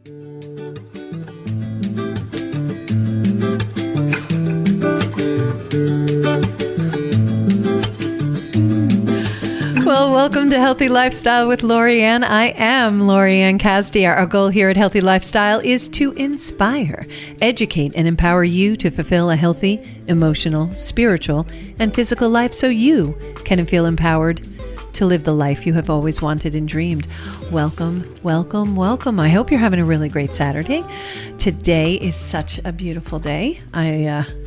Well, welcome to Healthy Lifestyle with Lori Anne. I am Lori Anne Casdia. Our goal here at Healthy Lifestyle is to inspire, educate, and empower you to fulfill a healthy, emotional, spiritual, and physical life so you can feel empowered to live the life you have always wanted and dreamed. Welcome, welcome, welcome. I hope you're having a really great Saturday. Today is such a beautiful day.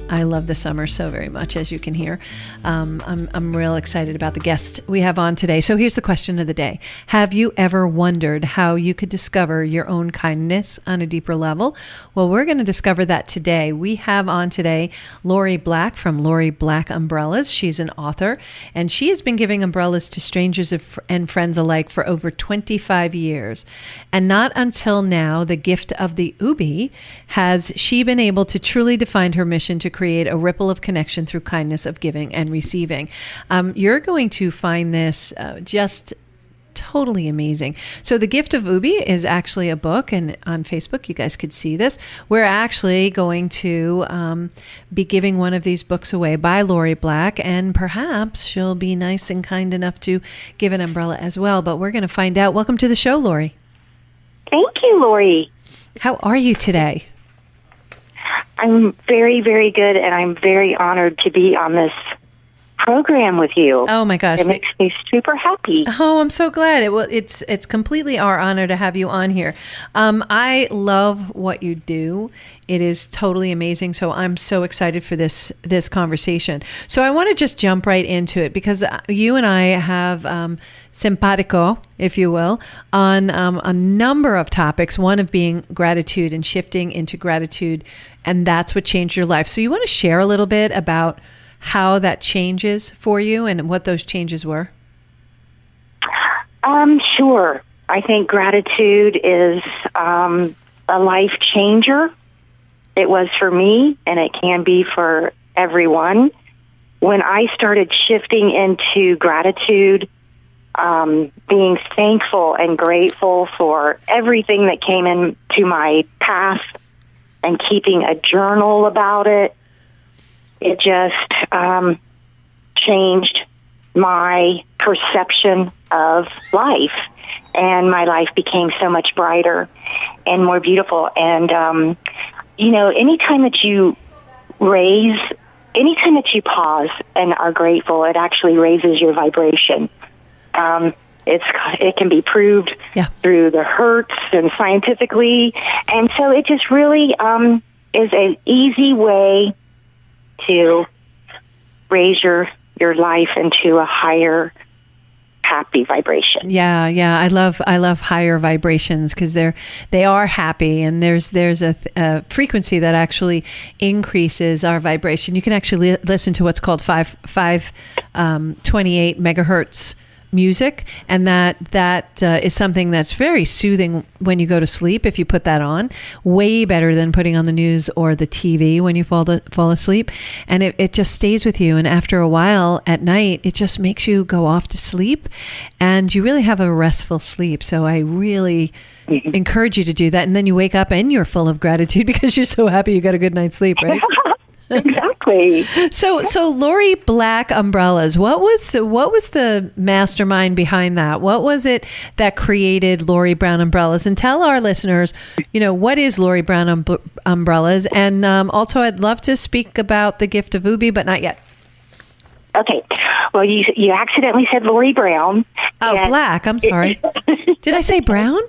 I love the summer so very much, as you can hear. I'm real excited about the guest we have on today. So here's the question of the day. Have you ever wondered how you could discover your own kindness on a deeper level? Well, we're going to discover that today. We have on today Lorre Black from Lorre Black Umbrellas. She's an author, and she has been giving umbrellas to strangers and friends alike for over 25 years. And not until now, the gift of the Ubi, has she been able to truly define her mission to create a ripple of connection through kindness of giving and receiving. You're going to find this just totally amazing. So The Gift of Ubi is actually a book, and on Facebook you guys could see this. We're actually going to be giving one of these books away by Lorre Black, and perhaps she'll be nice and kind enough to give an umbrella as well, but we're going to find out. Welcome to the show, Lori. Thank you, Lori. How are you today? I'm very, very good, and I'm very honored to be on this program with you. Oh my gosh. It makes me super happy. Oh, I'm so glad. It's completely our honor to have you on here. I love what you do. It is totally amazing. So I'm so excited for this conversation. So I want to just jump right into it because you and I have simpatico, if you will, on a number of topics, one of being gratitude and shifting into gratitude. And that's what changed your life. So you want to share a little bit about how that changes for you and what those changes were? Sure. I think gratitude is a life changer. It was for me, and it can be for everyone. When I started shifting into gratitude, being thankful and grateful for everything that came into my path and keeping a journal about it, it just changed my perception of life, and my life became so much brighter and more beautiful. And, anytime that you pause and are grateful, it actually raises your vibration. It can be proved through the hertz and scientifically, and so it just really is an easy way to raise your life into a higher happy vibration. Yeah. I love higher vibrations because they are happy, and there's a frequency that actually increases our vibration. You can actually listen to what's called 528 megahertz music, and that is something that's very soothing when you go to sleep. If you put that on, way better than putting on the news or the TV when you fall asleep, and it just stays with you. And after a while at night, it just makes you go off to sleep, and you really have a restful sleep. So I really encourage you to do that, and then you wake up and you're full of gratitude because you're so happy you got a good night's sleep, right? Exactly. So Lorre Black Umbrellas, what was the mastermind behind that? What was it that created Lorre Brown Umbrellas? And tell our listeners, what is Lorre Brown Umbrellas? And also, I'd love to speak about the Gift of Ubi, but not yet. Okay. Well, you accidentally said Lorre Brown. Oh, Black. I'm sorry. Did I say Brown?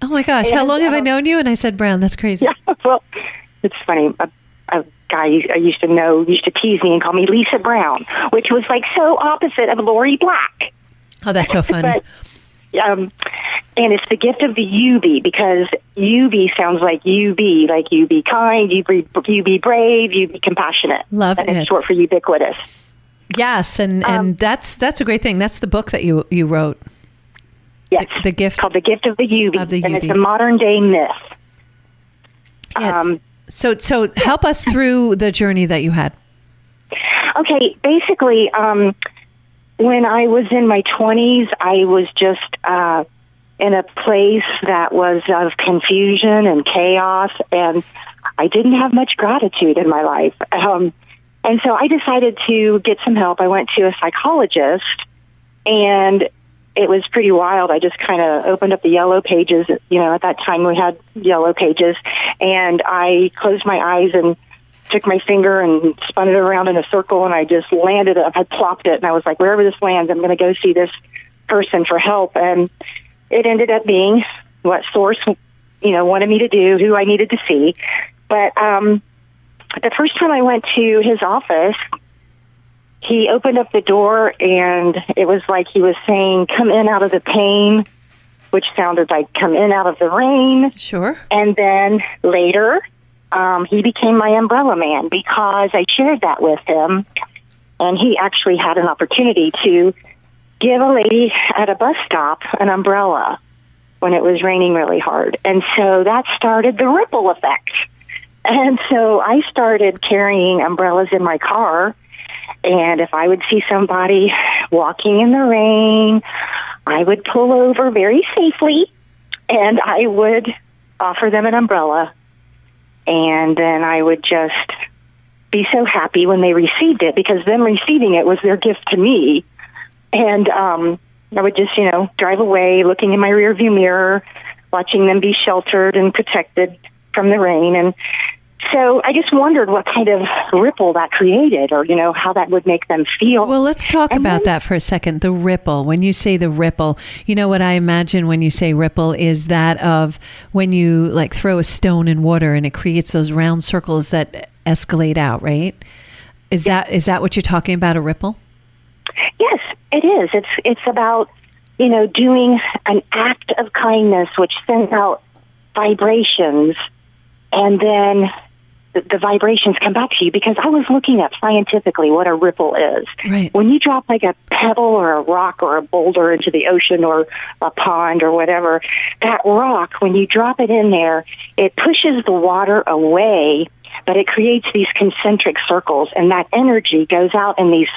Oh my gosh. How long have I known you? And I said Brown. That's crazy. Yeah, well, it's funny. A guy I used to tease me and call me Lisa Brown, which was like so opposite of Lorre Black. Oh, that's so funny. But, and it's the gift of the UB, because UB sounds like you be kind, you be brave, you be compassionate. Love it. And it's short for ubiquitous. Yes, and that's a great thing. That's the book that you wrote. Yes, the gift, it's called The Gift of the UB, and it's a modern day myth. Yeah, So help us through the journey that you had. Okay, basically, when I was in my 20s, I was just in a place that was of confusion and chaos, and I didn't have much gratitude in my life. And so I decided to get some help. I went to a psychologist, and it was pretty wild. I just kind of opened up the yellow pages. You know, at that time we had yellow pages, and I closed my eyes and took my finger and spun it around in a circle, and I just landed it. I plopped it, and I was like, wherever this lands, I'm going to go see this person for help. And it ended up being what Source, wanted me to do, who I needed to see. But the first time I went to his office, he opened up the door, and it was like he was saying, come in out of the pain, which sounded like come in out of the rain. Sure. And then later, he became my umbrella man because I shared that with him, and he actually had an opportunity to give a lady at a bus stop an umbrella when it was raining really hard. And so that started the ripple effect. And so I started carrying umbrellas in my car, and if I would see somebody walking in the rain, I would pull over very safely, and I would offer them an umbrella. And then I would just be so happy when they received it, because them receiving it was their gift to me. And I would just, drive away, looking in my rearview mirror, watching them be sheltered and protected from the rain. And so I just wondered what kind of ripple that created, or, how that would make them feel. Well, let's talk about that for a second. The ripple. When you say the ripple, what I imagine when you say ripple is that of when you throw a stone in water and it creates those round circles that escalate out, right? Is that what you're talking about, a ripple? Yes, it is. It's about, doing an act of kindness which sends out vibrations, and then the vibrations come back to you, because I was looking up scientifically what a ripple is. Right. When you drop a pebble or a rock or a boulder into the ocean or a pond or whatever, that rock, when you drop it in there, it pushes the water away, but it creates these concentric circles, and that energy goes out in these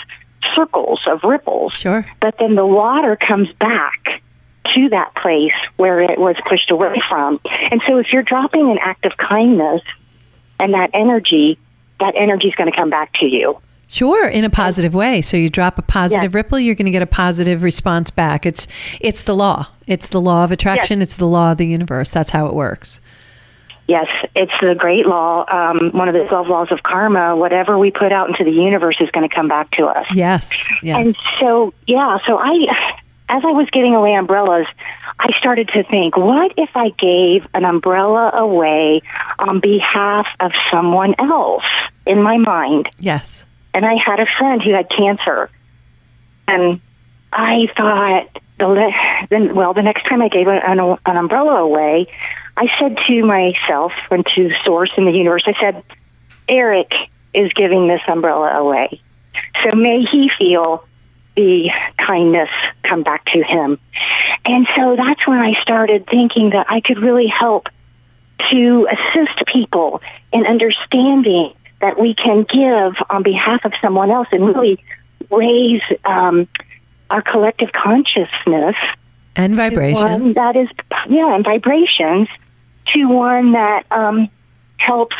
circles of ripples. Sure. But then the water comes back to that place where it was pushed away from. And so if you're dropping an act of kindness, and that energy is going to come back to you. Sure, in a positive way. So you drop a positive ripple, you're going to get a positive response back. It's the law. It's the law of attraction. Yes. It's the law of the universe. That's how it works. Yes, it's the great law, one of the 12 laws of karma. Whatever we put out into the universe is going to come back to us. Yes. And so, as I was giving away umbrellas, I started to think, what if I gave an umbrella away on behalf of someone else in my mind? Yes. And I had a friend who had cancer. And I thought, the next time I gave an umbrella away, I said to myself and to Source in the universe, I said, Eric is giving this umbrella away. So may he feel the kindness come back to him. And so that's when I started thinking that I could really help to assist people in understanding that we can give on behalf of someone else and really raise our collective consciousness and vibration. That is, and vibrations to one that helps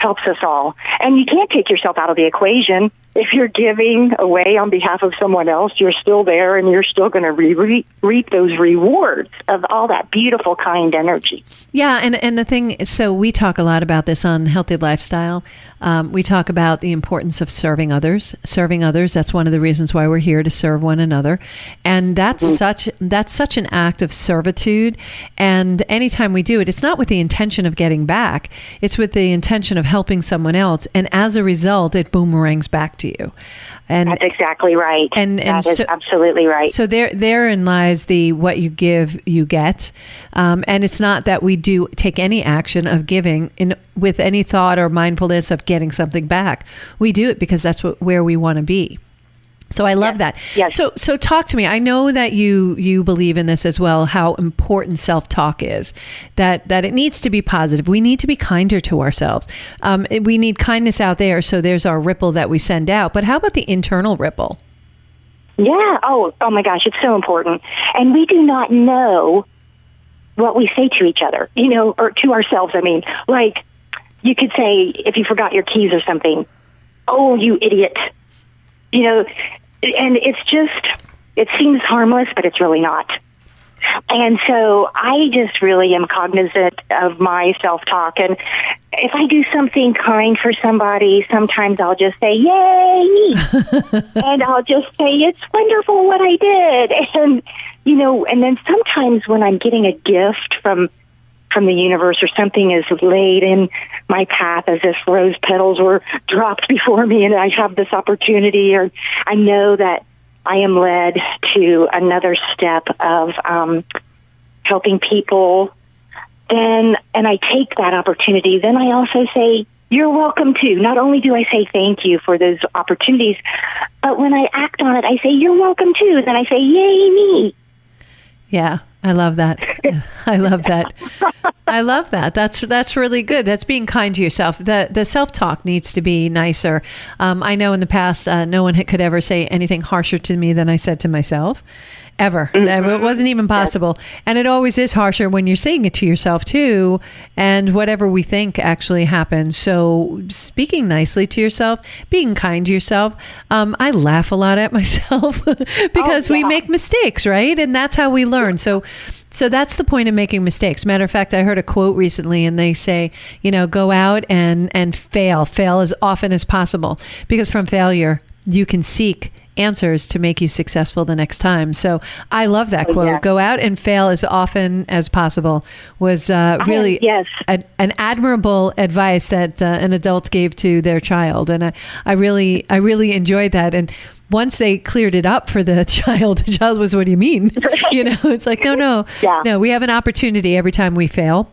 us all. And you can't take yourself out of the equation. If you're giving away on behalf of someone else, you're still there, and you're still going to reap those rewards of all that beautiful, kind energy. Yeah, and the thing, so we talk a lot about this on Healthy Lifestyle. We talk about the importance of serving others. Serving others, that's one of the reasons why we're here, to serve one another. And that's such an act of servitude. And anytime we do it, it's not with the intention of getting back. It's with the intention of helping someone else. And as a result, it boomerangs back to you. And that's exactly right. And that is absolutely right. So therein lies the what you give, you get. And it's not that we do take any action of giving with any thought or mindfulness of getting something back. We do it because that's where we want to be. So I love that. Yes. So talk to me. I know that you believe in this as well, how important self-talk is, that it needs to be positive. We need to be kinder to ourselves. We need kindness out there. So there's our ripple that we send out. But how about the internal ripple? Yeah. Oh my gosh, it's so important. And we do not know what we say to each other, or to ourselves. I mean, like you could say, if you forgot your keys or something, "Oh, you idiot." And it seems harmless, but it's really not. And so I just really am cognizant of my self-talk. And if I do something kind for somebody, sometimes I'll just say, "Yay, me." And I'll just say, "It's wonderful what I did." And, and then sometimes when I'm getting a gift from the universe or something is laid in my path as if rose petals were dropped before me and I have this opportunity, or I know that I am led to another step of helping people, and I take that opportunity, then I also say, "You're welcome to." Not only do I say thank you for those opportunities, but when I act on it, I say, "You're welcome to." Then I say, "Yay, me." Yeah, I love that. I love that. I love that. That's really good. That's being kind to yourself. The self-talk needs to be nicer. I know in the past, no one could ever say anything harsher to me than I said to myself. Ever. It wasn't even possible. And it always is harsher when you're saying it to yourself too. And whatever we think actually happens. So speaking nicely to yourself, being kind to yourself. I laugh a lot at myself because we make mistakes, right? And that's how we learn. So that's the point of making mistakes. Matter of fact, I heard a quote recently and they say, go out and fail as often as possible, because from failure, you can seek answers to make you successful the next time. So I love that quote. Yeah. Go out and fail as often as possible was really an admirable advice that an adult gave to their child. And I really enjoyed that. And once they cleared it up for the child was, "What do you mean?" It's like, no, we have an opportunity every time we fail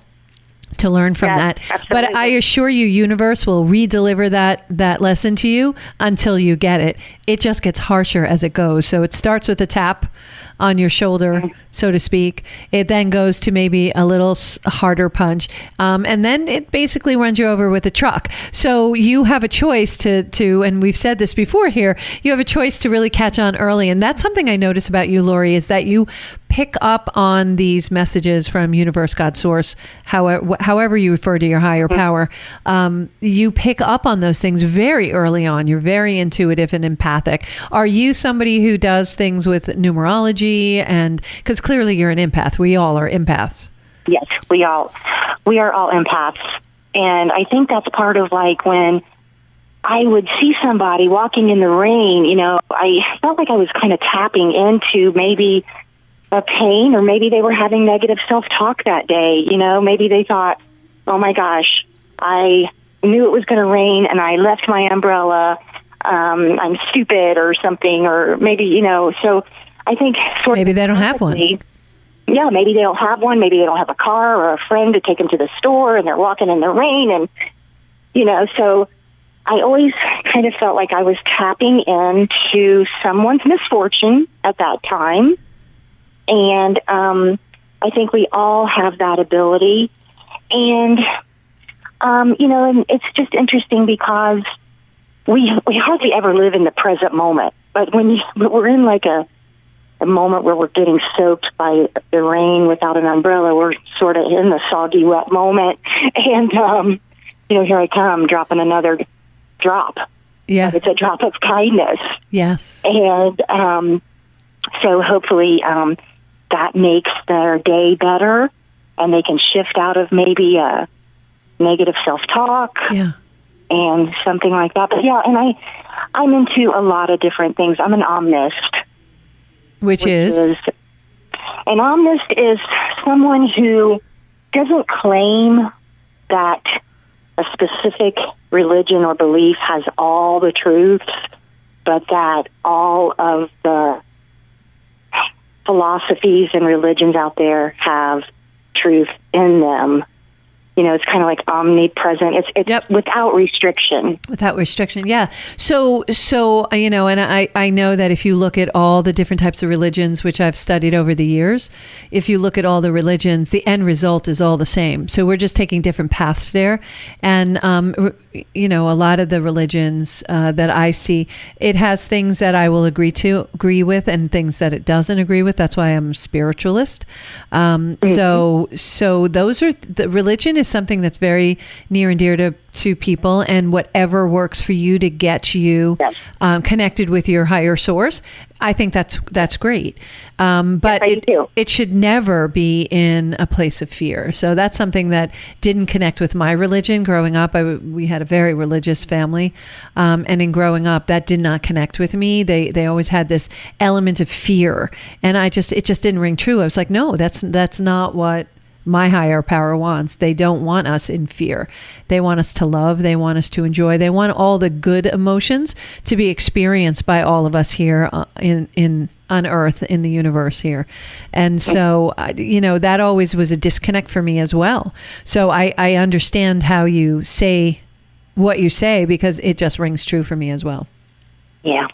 to learn from that. Absolutely. But I assure you, universe will re-deliver that lesson to you until you get it. It just gets harsher as it goes. So it starts with a tap on your shoulder, so to speak. It then goes to maybe a little harder punch. And then it basically runs you over with a truck. So you have a choice to, and we've said this before here, you have a choice to really catch on early. And that's something I notice about you, Lorrie, is that you pick up on these messages from universe, God, source, however you refer to your higher power. You pick up on those things very early on. You're very intuitive and empathic. Are you somebody who does things with numerology? And because clearly you're an empath. We all are empaths. Yes, we are all empaths. And I think that's part of like when I would see somebody walking in the rain, I felt like I was kind of tapping into maybe a pain, or maybe they were having negative self-talk that day. Maybe they thought, "Oh my gosh, I knew it was going to rain and I left my umbrella. I'm stupid," or something, or maybe, so I think maybe they don't have one. Yeah, maybe they don't have one. Maybe they don't have a car or a friend to take them to the store, and they're walking in the rain. And, so I always kind of felt like I was tapping into someone's misfortune at that time. And I think we all have that ability. And, and it's just interesting because we hardly ever live in the present moment. But when we're in like a moment where we're getting soaked by the rain without an umbrella, we're sort of in the soggy, wet moment. And, here I come, dropping another drop. Yeah. It's a drop of kindness. Yes. And so hopefully that makes their day better, and they can shift out of maybe a negative self-talk. Yeah. And something like that. But yeah, and I'm into a lot of different things. I'm an omnist. Which is? An omnist is someone who doesn't claim that a specific religion or belief has all the truths, but that all of the philosophies and religions out there have truth in them. it's kind of like omnipresent. It's without restriction. Without restriction, yeah. So and I know that if you look at all the different types of religions, which I've studied over the years, if you look at all the religions, the end result is all the same. So we're just taking different paths there. And, a lot of the religions that I see, it has things that I will agree with and things that it doesn't agree with. That's why I'm a spiritualist. So those are, the religion is something that's very near and dear to people, and whatever works for you to get you connected with your higher source, I think that's great. But it should never be in a place of fear. So that's something that didn't connect with my religion growing up. We had a very religious family, and in growing up, that did not connect with me. They always had this element of fear, and it just didn't ring true. I was like, no, that's not what my higher power wants. They don't want us in fear. They want us to love. They want us to enjoy. They want all the good emotions to be experienced by all of us here on Earth, in the universe here. And so, that always was a disconnect for me as well. So I understand how you say what you say, because it just rings true for me as well. Yeah.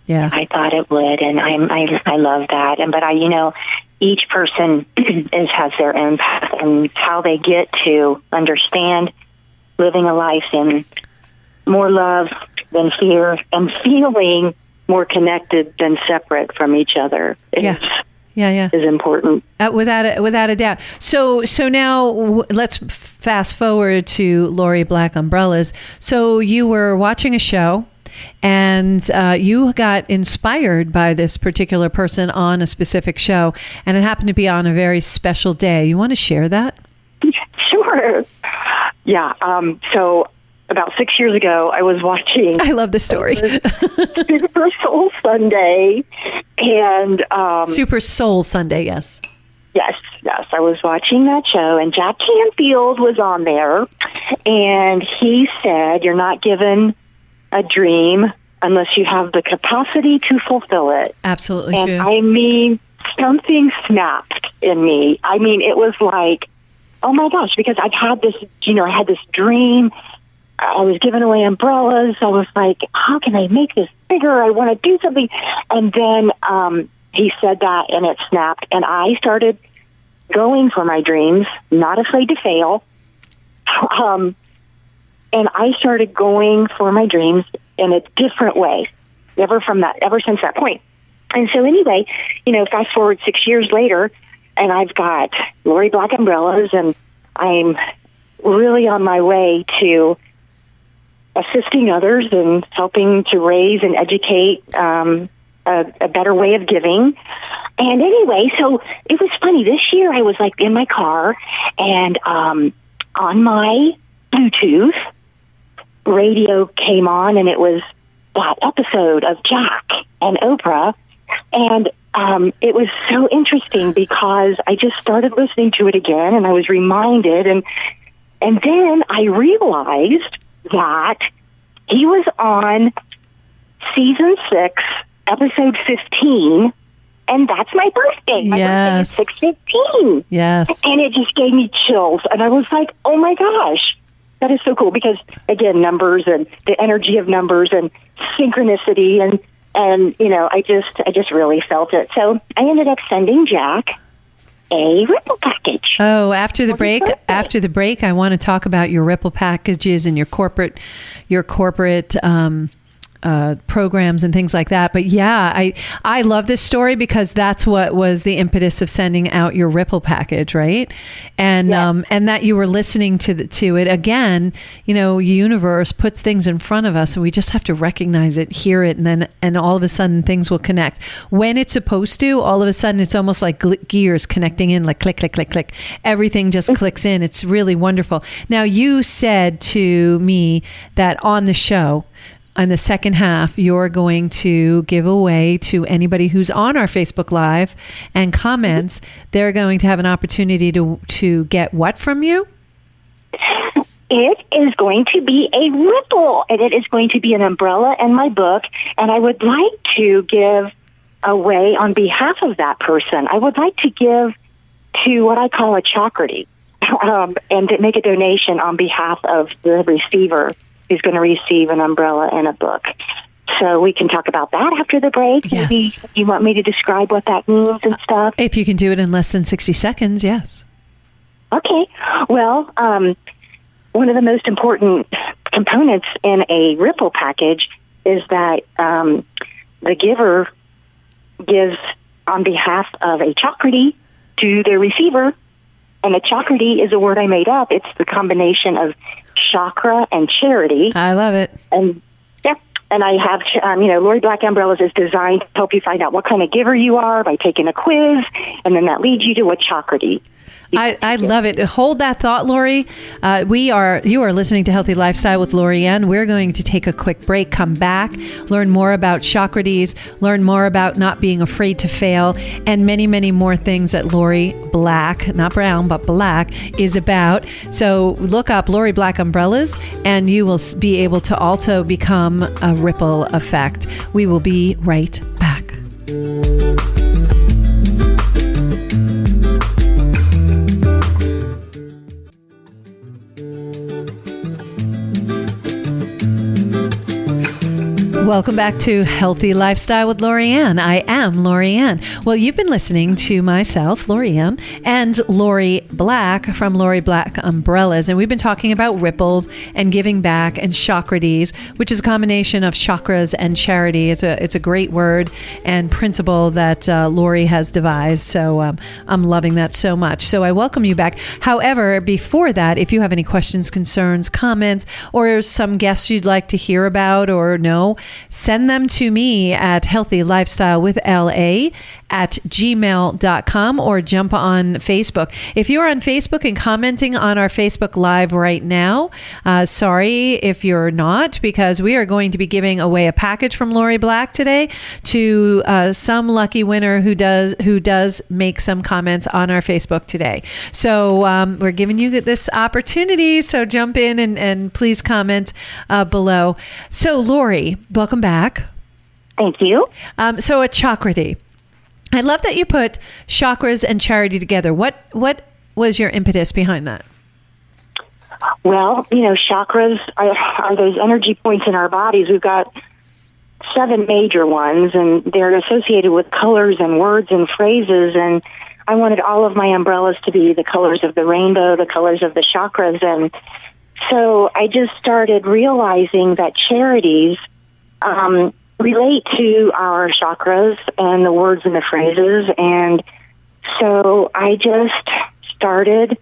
Yeah. I thought it would, and I love that. But each person has their own path, and how they get to understand living a life in more love than fear, and feeling more connected than separate from each other is important. Without a doubt. So now let's fast forward to Lorre Black Umbrellas. So you were watching a show, and you got inspired by this particular person on a specific show, and it happened to be on a very special day. You want to share that? Sure. Yeah. So about 6 years ago, I was watching... I love the story. Super Soul Sunday. And Super Soul Sunday, yes. Yes. I was watching that show, and Jack Canfield was on there, and he said, "You're not given a dream unless you have the capacity to fulfill it." Absolutely and true. I mean, something snapped in me. I mean, it was like, oh my gosh, because I've had this, I had this dream. I was giving away umbrellas. I was like, how can I make this bigger? I want to do something. And then he said that, and it snapped. And I started going for my dreams, not afraid to fail. And I started going for my dreams in a different way, ever since that point. And so anyway, fast forward 6 years later, and I've got Lorre Black Umbrellas, and I'm really on my way to assisting others and helping to raise and educate a better way of giving. And anyway, so it was funny. This year I was like in my car, and on my Bluetooth, radio came on, and it was that episode of Jack and Oprah. And it was so interesting because I just started listening to it again, and I was reminded, and then I realized that he was on season 6, episode 15, and that's my birthday. My birthday is 6/15. Yes. And it just gave me chills, and I was like, oh my gosh. That is so cool because, again, numbers and the energy of numbers and synchronicity, and I just really felt it. So I ended up sending Jack a Ripple package. Oh, after the break, I want to talk about your Ripple packages and your corporate programs and things like that. But yeah, I love this story because that's what was the impetus of sending out your Ripple package, right? And and that you were listening to it again. Universe puts things in front of us, and we just have to recognize it, hear it, and all of a sudden things will connect when it's supposed to. All of a sudden, it's almost like gears connecting in, like click, click, click, click. Everything just clicks in. It's really wonderful. Now, you said to me that on the show, in the second half, you're going to give away to anybody who's on our Facebook Live and comments. They're going to have an opportunity to get what from you? It is going to be a Ripple, and it is going to be an umbrella and my book. And I would like to give away on behalf of that person. I would like to give to what I call a chakrity. and to make a donation on behalf of the receiver who's going to receive an umbrella and a book. So we can talk about that after the break. Yes. Maybe you want me to describe what that means and stuff? If you can do it in less than 60 seconds, yes. Okay. Well, one of the most important components in a Ripple package is that the giver gives on behalf of a chakrati to the receiver. And a chakrati is a word I made up. It's the combination of chakra and charity. I love it. And and I have, Lorre Black Umbrellas is designed to help you find out what kind of giver you are by taking a quiz, and then that leads you to what chakrati. I love it. Hold that thought, Lori. You are listening to Healthy Lifestyle with Lori Anne. We're going to take a quick break, come back, learn more about chakratis, learn more about not being afraid to fail, and many, many more things that Lorre Black, not brown, but black, is about. So look up Lorre Black Umbrellas, and you will be able to also become a ripple effect. We will be right back. Welcome back to Healthy Lifestyle with Lori Anne. I am Lori Anne. Well, you've been listening to myself, Lori Anne, and Lorre Black from Lorre Black Umbrellas, and we've been talking about ripples and giving back and chakratis, which is a combination of chakras and charity. It's a great word and principle that Lori has devised. So I'm loving that so much. So I welcome you back. However, before that, if you have any questions, concerns, comments, or some guests you'd like to hear about or know, send them to me at healthylifestylewithla@gmail.com or jump on Facebook. If you're on Facebook and commenting on our Facebook Live right now, sorry if you're not, because we are going to be giving away a package from Lorre Black today to some lucky winner who does make some comments on our Facebook today. So we're giving you this opportunity, so jump in and please comment below. So Lori, welcome back. Thank you. So a chakrati. I love that you put chakras and charity together. What was your impetus behind that? Well, chakras are those energy points in our bodies. We've got 7 major ones, and they're associated with colors and words and phrases. And I wanted all of my umbrellas to be the colors of the rainbow, the colors of the chakras. And so I just started realizing that charities relate to our chakras and the words and the phrases. And so I just started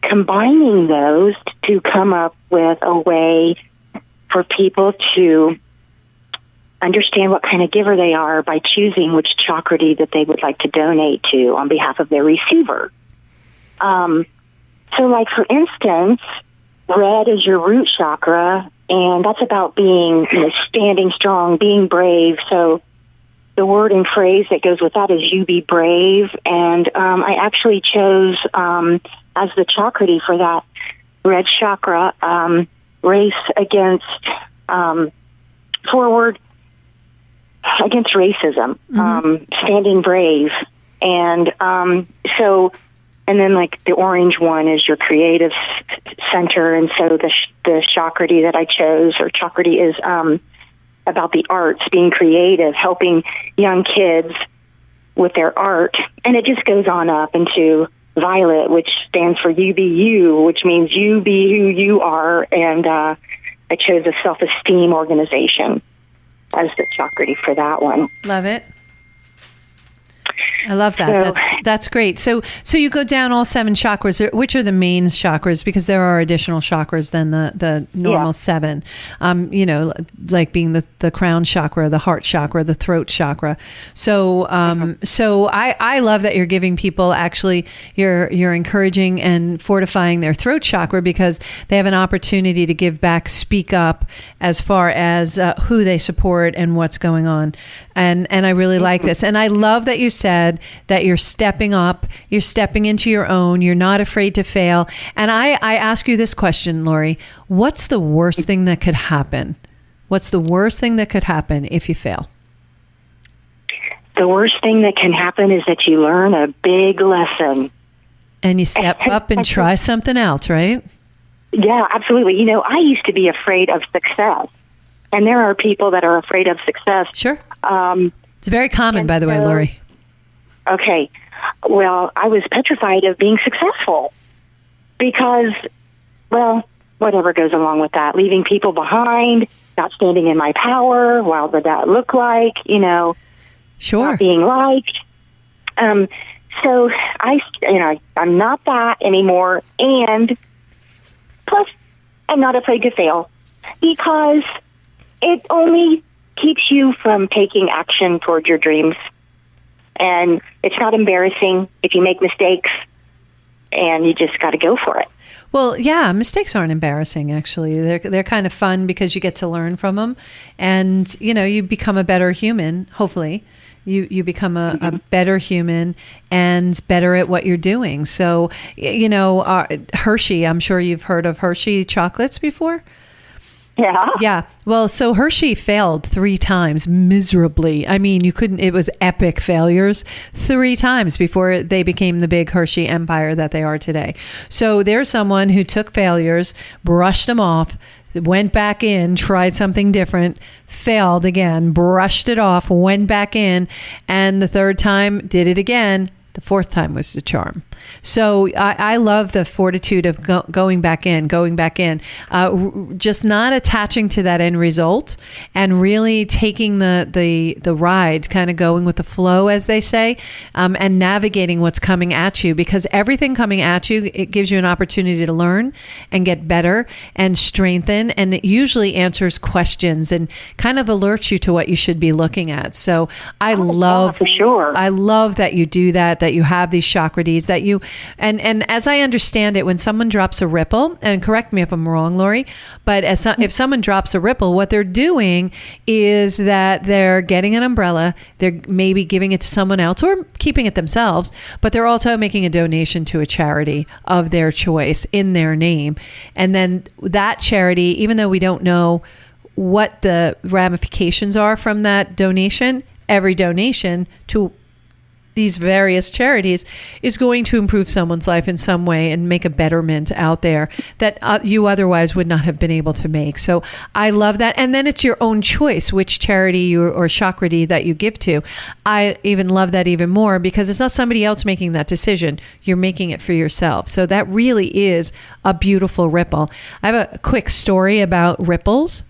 combining those to come up with a way for people to understand what kind of giver they are by choosing which chakrati that they would like to donate to on behalf of their receiver. So like, for instance, red is your root chakra, and that's about being, standing strong, being brave. So the word and phrase that goes with that is "you be brave." And I actually chose as the chakrati for that red chakra, race against forward against racism, standing brave, and and then like the orange one is your creative center, and so the chakrati that I chose, or chakrati, is about the arts, being creative, helping young kids with their art, and it just goes on up into violet, which stands for "you be you," which means you be who you are, and I chose a self-esteem organization as the chakrati for that one. Love it. I love that. That's great. So you go down all 7 chakras. Which are the main chakras? Because there are additional chakras than the normal 7. Like being the crown chakra, the heart chakra, the throat chakra. So I love that you're giving people, actually you're encouraging and fortifying their throat chakra, because they have an opportunity to give back, speak up as far as who they support and what's going on. And I really like this. And I love that you said that you're stepping up, you're stepping into your own, you're not afraid to fail. And I ask you this question, Lori, what's the worst thing that could happen? What's the worst thing that could happen if you fail? The worst thing that can happen is that you learn a big lesson. And you step up and try something else, right? Yeah, absolutely. I used to be afraid of success. And there are people that are afraid of success. Sure. It's very common, by the way, Lorrie. Okay. Well, I was petrified of being successful because, whatever goes along with that, leaving people behind, not standing in my power, what would that look like, Sure. Not being liked. So I'm not that anymore. And plus, I'm not afraid to fail because it only keeps you from taking action toward your dreams. And it's not embarrassing if you make mistakes, and you just got to go for it. Well, yeah, mistakes aren't embarrassing, actually. They're kind of fun because you get to learn from them. And, you become a better human, hopefully. You become a better human and better at what you're doing. So, Hershey, I'm sure you've heard of Hershey chocolates before. Yeah. Yeah. Well, so Hershey failed 3 times miserably. I mean, it was epic failures 3 times before they became the big Hershey empire that they are today. So there's someone who took failures, brushed them off, went back in, tried something different, failed again, brushed it off, went back in, and the 3rd time did it again. The 4th time was the charm. So I love the fortitude of going back in, just not attaching to that end result and really taking the ride, kind of going with the flow, as they say, and navigating what's coming at you, because everything coming at you, it gives you an opportunity to learn and get better and strengthen. And it usually answers questions and kind of alerts you to what you should be looking at. So I love that you do that you have these chakras, that you, and as I understand it, when someone drops a ripple, and correct me if I'm wrong, Lorrie, but if someone drops a ripple, what they're doing is that they're getting an umbrella, they're maybe giving it to someone else or keeping it themselves, but they're also making a donation to a charity of their choice in their name. And then that charity, even though we don't know what the ramifications are from that donation, every donation to these various charities is going to improve someone's life in some way and make a betterment out there that you otherwise would not have been able to make. So I love that. And then it's your own choice which charity or chakrati that you give to. I even love that even more because it's not somebody else making that decision. You're making it for yourself. So that really is a beautiful ripple. I have a quick story about ripples.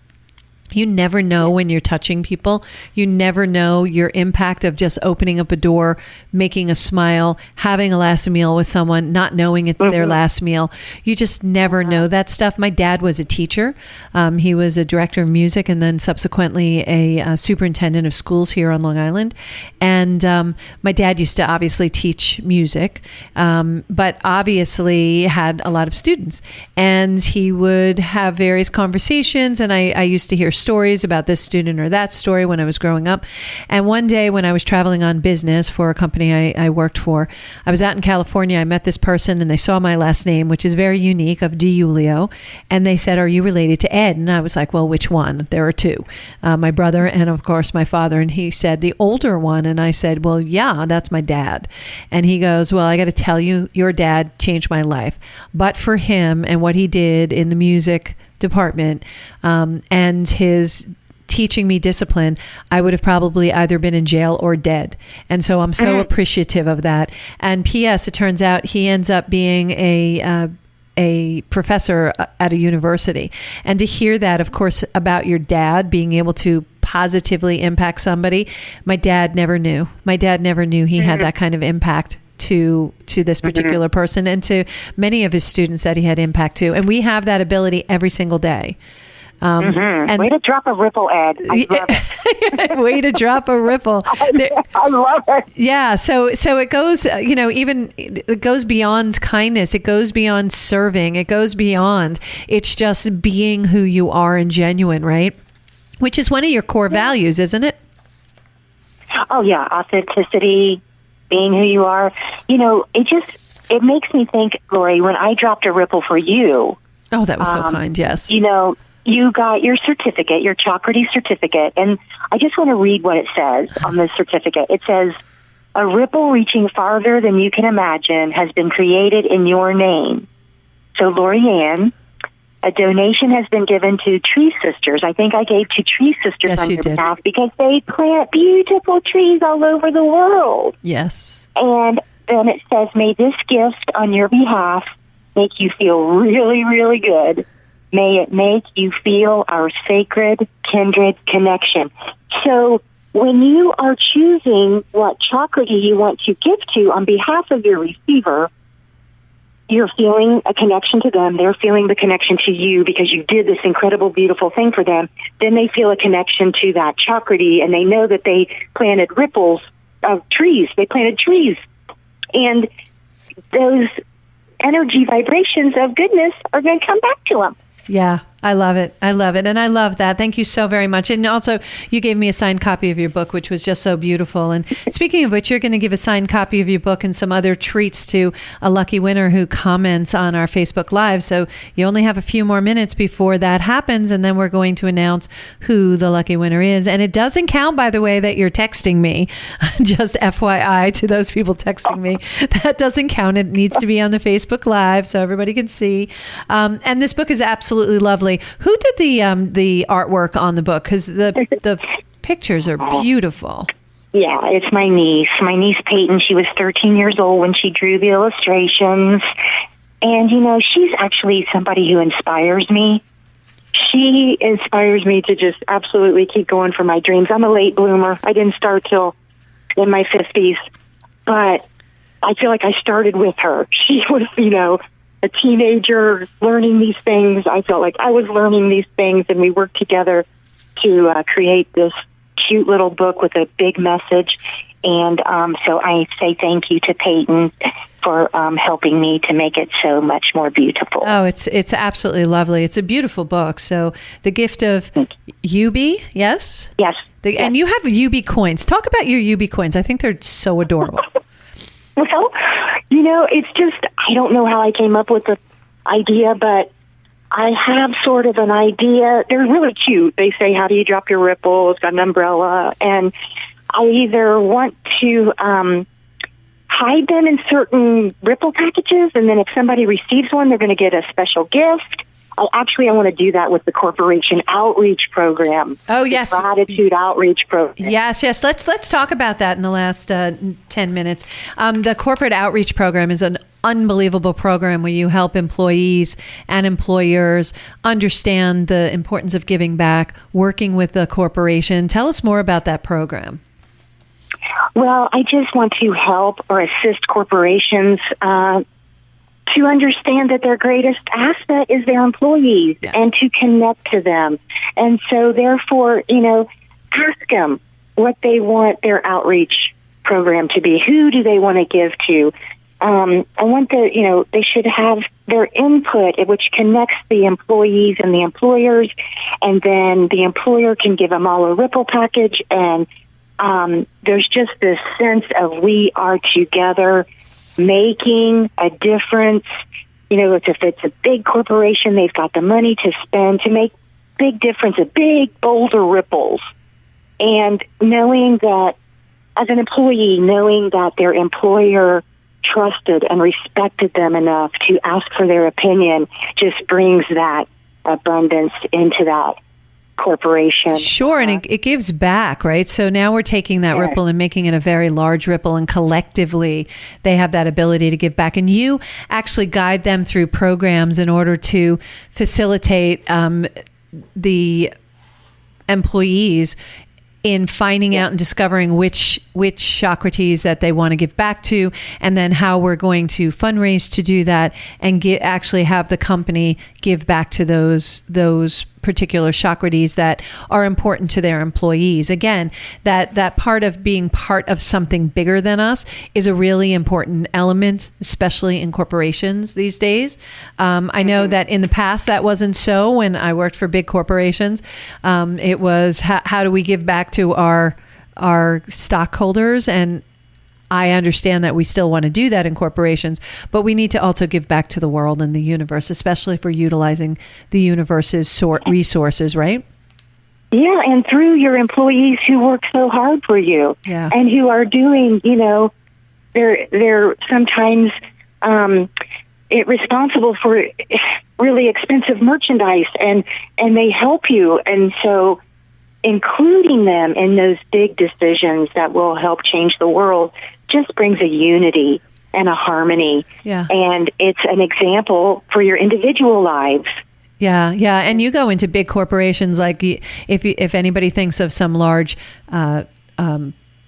You never know when you're touching people. You never know your impact of just opening up a door, making a smile, having a last meal with someone, not knowing it's their last meal. You just never know that stuff. My dad was a teacher. He was a director of music and then subsequently a superintendent of schools here on Long Island. And my dad used to obviously teach music, but obviously had a lot of students. And he would have various conversations, and I used to hear stories about this student or that story when I was growing up. And one day when I was traveling on business for a company I worked for, I was out in California. I met this person and they saw my last name, which is very unique, of DiUlio. And they said, "Are you related to Ed?" And I was like, "Well, which one?" There are 2, my brother and of course my father. And he said, "The older one." And I said, "Well, yeah, that's my dad." And he goes, "Well, I got to tell you, your dad changed my life. But for him and what he did in the music department and his teaching me discipline, I would have probably either been in jail or dead." And so I'm so appreciative of that. And P.S., it turns out he ends up being a professor at a university. And to hear that, of course, about your dad being able to positively impact somebody, my dad never knew. My dad never knew he had that kind of impact to this particular person and to many of his students that he had impact to. And we have that ability every single day. And way to drop a ripple, Ed. I love it. Way to drop a ripple. I love it. Yeah. So it goes, even it goes beyond kindness. It goes beyond serving. It goes beyond. It's just being who you are and genuine, right? Which is one of your core values, isn't it? Oh, yeah. Authenticity, being who you are. It makes me think, Lori, when I dropped a ripple for you. Oh, that was so kind. Yes. You got your certificate, your chakrati certificate, and I just want to read what it says on the certificate. It says, A ripple reaching farther than you can imagine has been created in your name. So, Lori Anne, a donation has been given to Tree Sisters. I think I gave to Tree Sisters yes, on your did. behalf because they plant beautiful trees all over the world. Yes. And then it says, may this gift on your behalf make you feel really, really good. May it make you feel our sacred, kindred connection. So when you are choosing what chakrity you want to give to on behalf of your receiver, you're feeling a connection to them. They're feeling the connection to you because you did this incredible, beautiful thing for them. Then they feel a connection to that chakrity, and they know that they planted ripples of trees. They planted trees. And those energy vibrations of goodness are going to come back to them. Yeah, I love it. I love it. And I love that. Thank you so very much. And also, you gave me a signed copy of your book, which was just so beautiful. And speaking of which, you're going to give a signed copy of your book and some other treats to a lucky winner who comments on our Facebook Live. So you only have a few more minutes before that happens. And then we're going to announce who the lucky winner is. And it doesn't count, by the way, that you're texting me. Just FYI to those people texting me. That doesn't count. It needs to be on the Facebook Live so everybody can see. And this book is absolutely lovely. Who did the artwork on the book? Because the pictures are beautiful. Yeah, it's my niece. My niece Peyton. She was 13 years old when she drew the illustrations. And, you know, she's actually somebody who inspires me. She inspires me to just absolutely keep going for my dreams. I'm a late bloomer. I didn't start till in my 50s. But I feel like I started with her. She was, you know, a teenager learning these things. I felt like I was learning these things, and we worked together to create this cute little book with a big message. And so I say thank you to Peyton for helping me to make it so much more beautiful. Oh, it's absolutely lovely. It's a beautiful book. So the gift of UB, yes? Yes. Yes. And you have UB coins. Talk about your UB coins. I think they're so adorable. Well, you know, it's just, I don't know how I came up with the idea, but I have sort of an idea. They're really cute. They say, how do you drop your ripple? It's got an umbrella. And I either want to hide them in certain ripple packages, and then if somebody receives one, they're going to get a special gift. I want to do that with the corporation outreach program. Oh, yes. The gratitude outreach program. Yes. Let's talk about that in the last 10 minutes. The corporate outreach program is an unbelievable program where you help employees and employers understand the importance of giving back, working with the corporation. Tell us more about that program. Well, I just want to help or assist corporations to understand that their greatest asset is their employees, and to connect to them. And so therefore, you know, ask them what they want their outreach program to be. Who do they want to give to? I want they should have their input, which connects the employees and the employers, and then the employer can give them all a ripple package. And there's just this sense of we are together making a difference. You know, if it's a big corporation, they've got the money to spend to make big difference, a big boulder ripples. And knowing that, as an employee, knowing that their employer trusted and respected them enough to ask for their opinion just brings that abundance into that corporation. Sure, and it gives back, right? So now we're taking that ripple and making it a very large ripple, and collectively they have that ability to give back. And you actually guide them through programs in order to facilitate the employees in finding out and discovering which Socrates that they want to give back to, and then how we're going to fundraise to do that and actually have the company give back to those particular Socrates that are important to their employees. Again, that part of being part of something bigger than us is a really important element, especially in corporations these days. I know that in the past that wasn't so. When I worked for big corporations, it was how do we give back to our stockholders, and I understand that we still want to do that in corporations, but we need to also give back to the world and the universe, especially if we're utilizing the universe's resources, right? Yeah, and through your employees who work so hard for you, and who are doing, they're sometimes responsible for really expensive merchandise, and they help you, and so including them in those big decisions that will help change the world just brings a unity and a harmony, and it's an example for your individual lives. Yeah, and you go into big corporations, like if anybody thinks of some large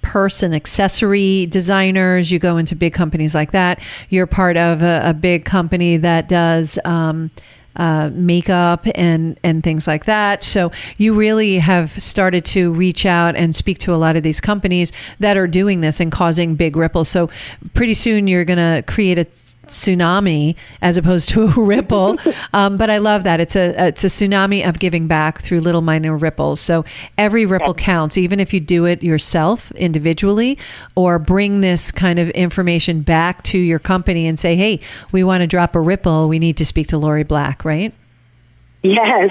purse and accessory designers, you go into big companies like that. You're part of a big company that does makeup and things like that. So you really have started to reach out and speak to a lot of these companies that are doing this and causing big ripples. So pretty soon you're going to create a tsunami as opposed to a ripple. But I love that. It's a tsunami of giving back through little minor ripples. So every ripple counts, even if you do it yourself individually, or bring this kind of information back to your company and say, hey, we want to drop a ripple. We need to speak to Lorre Black, right? Yes.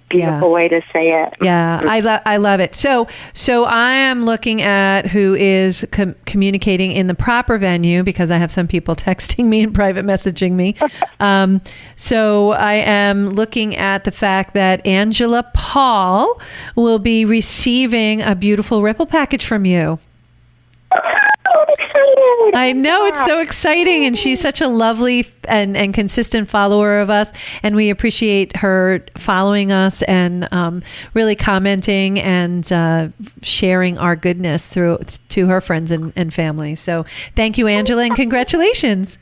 Beautiful way to say it. Yeah, I love it. So I am looking at who is communicating in the proper venue, because I have some people texting me and private messaging me. So I am looking at the fact that Angela Paul will be receiving a beautiful ripple package from you. I know, it's so exciting, and she's such a lovely and consistent follower of us, and we appreciate her following us and really commenting and sharing our goodness to her friends and family. So thank you, Angela, and congratulations.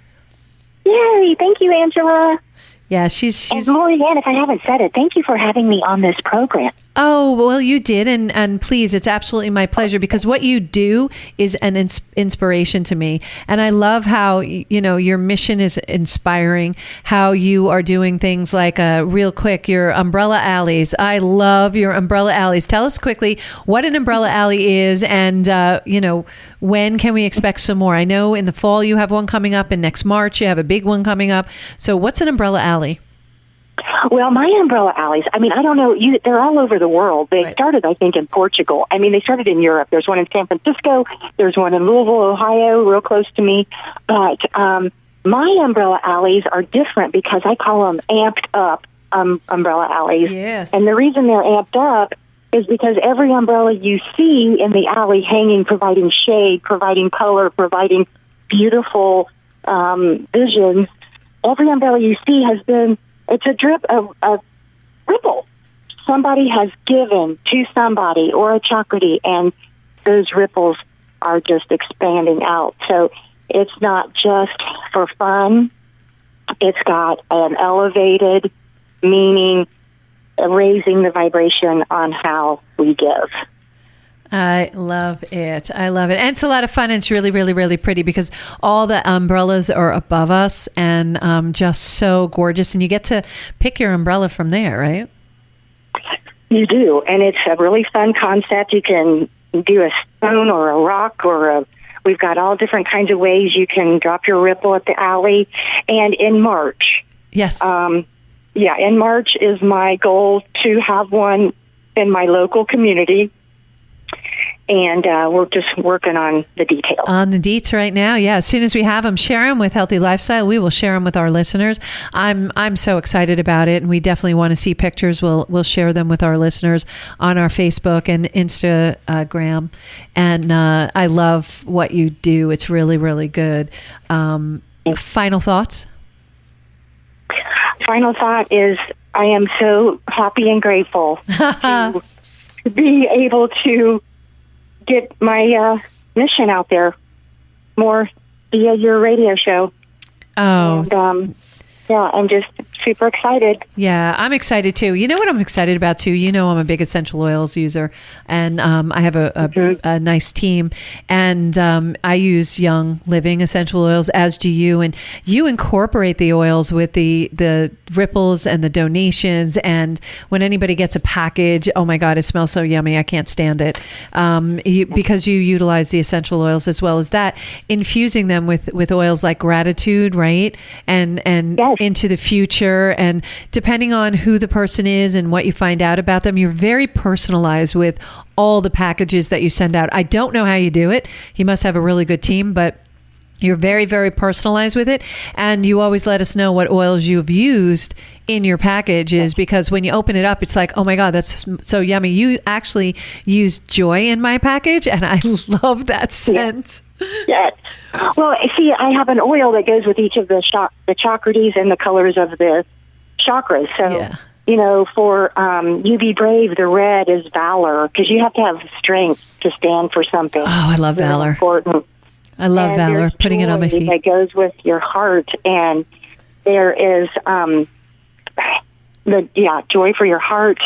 Yay, thank you, Angela. Yeah, she's And Lori Anne, if I haven't said it, thank you for having me on this program. Oh, well, you did. And please, it's absolutely my pleasure, because what you do is an inspiration to me. And I love how, your mission is inspiring, how you are doing things like, real quick, your umbrella alleys. I love your umbrella alleys. Tell us quickly what an umbrella alley is, and, when can we expect some more? I know in the fall you have one coming up, and next March you have a big one coming up. So what's an umbrella alley? Well, my umbrella alleys, I don't know, they're all over the world. They started, I think, in Portugal. They started in Europe. There's one in San Francisco. There's one in Louisville, Ohio, real close to me. But my umbrella alleys are different because I call them amped up umbrella alleys. Yes. And the reason they're amped up is because every umbrella you see in the alley hanging, providing shade, providing color, providing beautiful visions, every umbrella you see it's a drip of ripple. Somebody has given to somebody or a chakrity, and those ripples are just expanding out. So it's not just for fun. It's got an elevated meaning, raising the vibration on how we give. I love it. And it's a lot of fun. And it's really, really, really pretty, because all the umbrellas are above us and just so gorgeous. And you get to pick your umbrella from there, right? You do. And it's a really fun concept. You can do a stone or a rock we've got all different kinds of ways you can drop your ripple at the alley. And in March. Yes. In March is my goal to have one in my local community. And we're just working on the details. On the deets right now, yeah. As soon as we have them, share them with Healthy Lifestyle. We will share them with our listeners. I'm so excited about it, and we definitely want to see pictures. We'll share them with our listeners on our Facebook and Instagram. And I love what you do. It's really, really good. Final thoughts? Final thought is I am so happy and grateful to be able to get my mission out there more via your radio show. Oh. And, I'm just super excited. Yeah, I'm excited too. You know what I'm excited about too? I'm a big essential oils user, and I have a nice team, and I use Young Living essential oils, as do you, and you incorporate the oils with the ripples and the donations, and when anybody gets a package, oh my God, it smells so yummy. I can't stand it. Because you utilize the essential oils as well as that, infusing them with oils like gratitude, right? And yes. Into the future producer, and depending on who the person is and what you find out about them, you're very personalized with all the packages that you send out. I don't know how you do it. You must have a really good team, but you're very, very personalized with it. And you always let us know what oils you've used in your packages, because when you open it up, it's like, oh my God, that's so yummy. You actually used Joy in my package, and I love that scent. Yes. Well, see, I have an oil that goes with each of the chakras and the colors of the chakras. So, you know, for you be brave, the red is valor, because you have to have strength to stand for something. Oh, I love valor. Important. I love valor, putting it on my feet. That goes with your heart, and there is joy for your heart,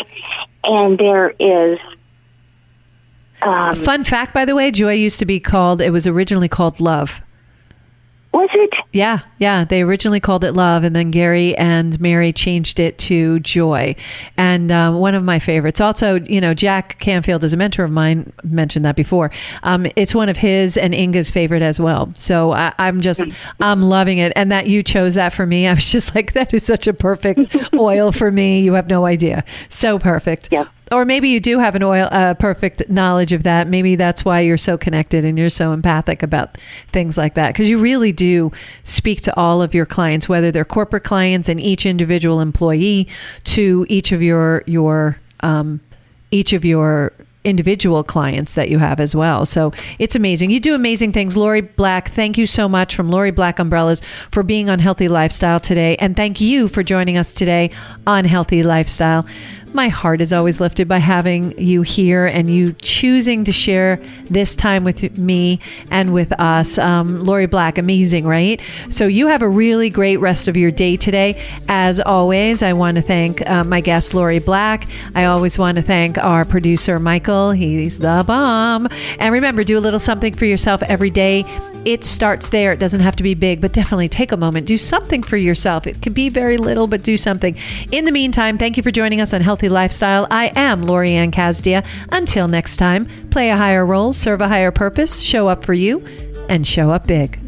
and there is. Fun fact, by the way, Joy used to be called. It was originally called Love. Was it? Yeah. They originally called it Love, and then Gary and Mary changed it to Joy. And one of my favorites. Also, you know, Jack Canfield is a mentor of mine. Mentioned that before. It's one of his and Inga's favorite as well. So I'm loving it. And that you chose that for me, I was just like, that is such a perfect oil for me. You have no idea. So perfect. Yeah. Or maybe you do have perfect knowledge of that. Maybe that's why you're so connected and you're so empathic about things like that. Because you really do speak to all of your clients, whether they're corporate clients and each individual employee, to each of your individual clients that you have as well. So it's amazing. You do amazing things. Lorre Black, thank you so much, from Lorre Black Umbrellas, for being on Healthy Lifestyle today. And thank you for joining us today on Healthy Lifestyle. My heart is always lifted by having you here and you choosing to share this time with me and with us. Lorre Black, amazing, right? So you have a really great rest of your day today. As always, I want to thank my guest, Lorre Black. I always want to thank our producer, Michael. He's the bomb. And remember, do a little something for yourself every day. It starts there. It doesn't have to be big, but definitely take a moment. Do something for yourself. It can be very little, but do something. In the meantime, thank you for joining us on Healthy Lifestyle. I am Lori Anne Casdia. Until next time, play a higher role, serve a higher purpose, show up for you, and show up big.